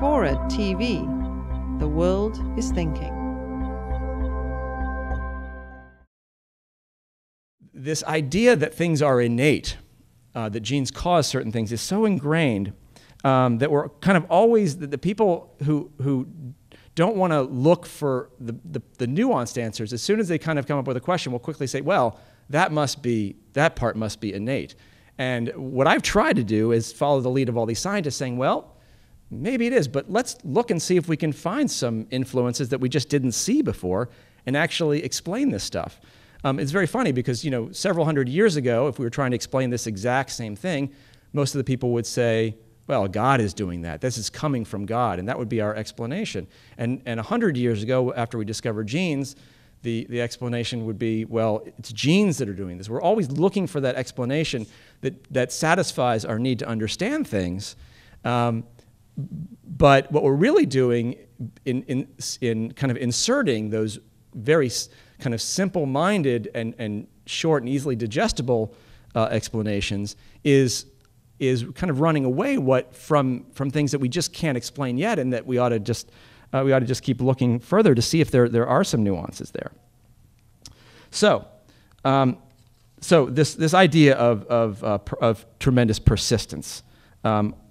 FORA.tv. The world is thinking. This idea that things are innate, that genes cause certain things, is so ingrained that we're kind of always, the people who don't want to look for the nuanced answers, as soon as they kind of come up with a question, will quickly say, well, that part must be innate. And what I've tried to do is follow the lead of all these scientists saying, well, maybe it is, but let's look and see if we can find some influences that we just didn't see before and actually explain this stuff. It's very funny because, you know, several hundred years ago, if we were trying to explain this exact same thing, most of the people would say, well, God is doing that. This is coming from God, and that would be our explanation. And 100 years ago, after we discovered genes, the explanation would be, well, it's genes that are doing this. We're always looking for that explanation that satisfies our need to understand things. But what we're really doing in kind of inserting those very kind of simple-minded and short and easily digestible explanations is kind of running away from things that we just can't explain yet, and that we ought to just keep looking further to see if there are some nuances there. So this idea of tremendous persistence,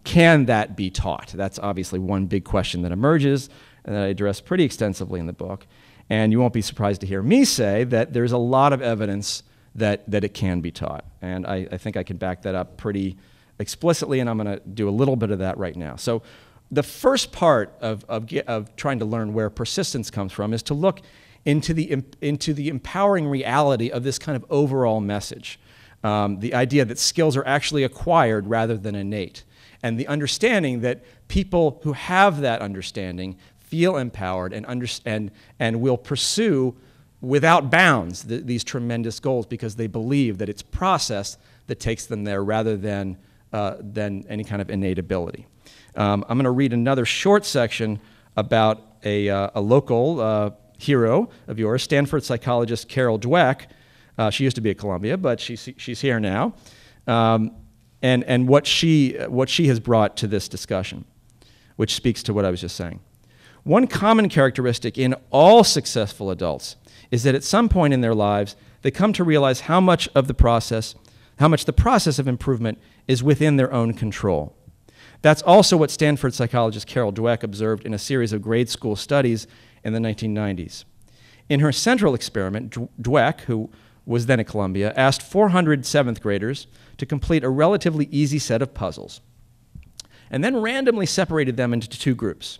can that be taught? That's obviously one big question that emerges and that I address pretty extensively in the book. And you won't be surprised to hear me say that there's a lot of evidence that it can be taught. And I think I can back that up pretty explicitly, and I'm going to do a little bit of that right now. So the first part of trying to learn where persistence comes from is to look into the empowering reality of this kind of overall message. The idea that skills are actually acquired rather than innate. And the understanding that people who have that understanding feel empowered and will pursue without bounds these tremendous goals because they believe that it's process that takes them there rather than any kind of innate ability. I'm going to read another short section about a local hero of yours, Stanford psychologist Carol Dweck. She used to be at Columbia, but she's here now. And what she has brought to this discussion, which speaks to what I was just saying. One common characteristic in all successful adults is that at some point in their lives, they come to realize how much the process of improvement is within their own control. That's also what Stanford psychologist Carol Dweck observed in a series of grade school studies in the 1990s. In her central experiment, Dweck, who was then at Columbia, asked 400 seventh graders to complete a relatively easy set of puzzles, and then randomly separated them into two groups.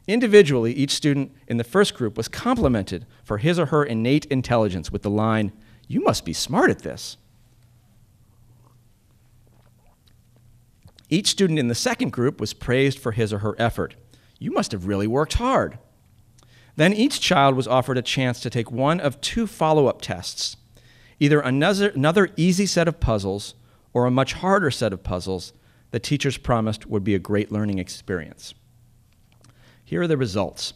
Individually, each student in the first group was complimented for his or her innate intelligence with the line, "You must be smart at this." Each student in the second group was praised for his or her effort. "You must have really worked hard." Then each child was offered a chance to take one of two follow-up tests, either another easy set of puzzles or a much harder set of puzzles that teachers promised would be a great learning experience. Here are the results.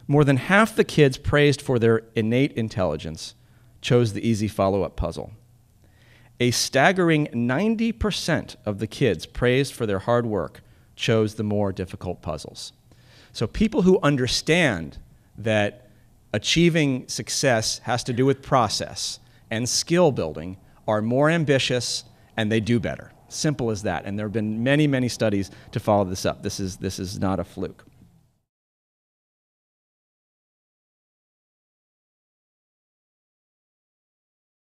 More than half the kids praised for their innate intelligence chose the easy follow-up puzzle. A staggering 90% of the kids praised for their hard work chose the more difficult puzzles. So people who understand that achieving success has to do with process and skill building are more ambitious and they do better. Simple as that. And there have been many, many studies to follow this up. This is not a fluke.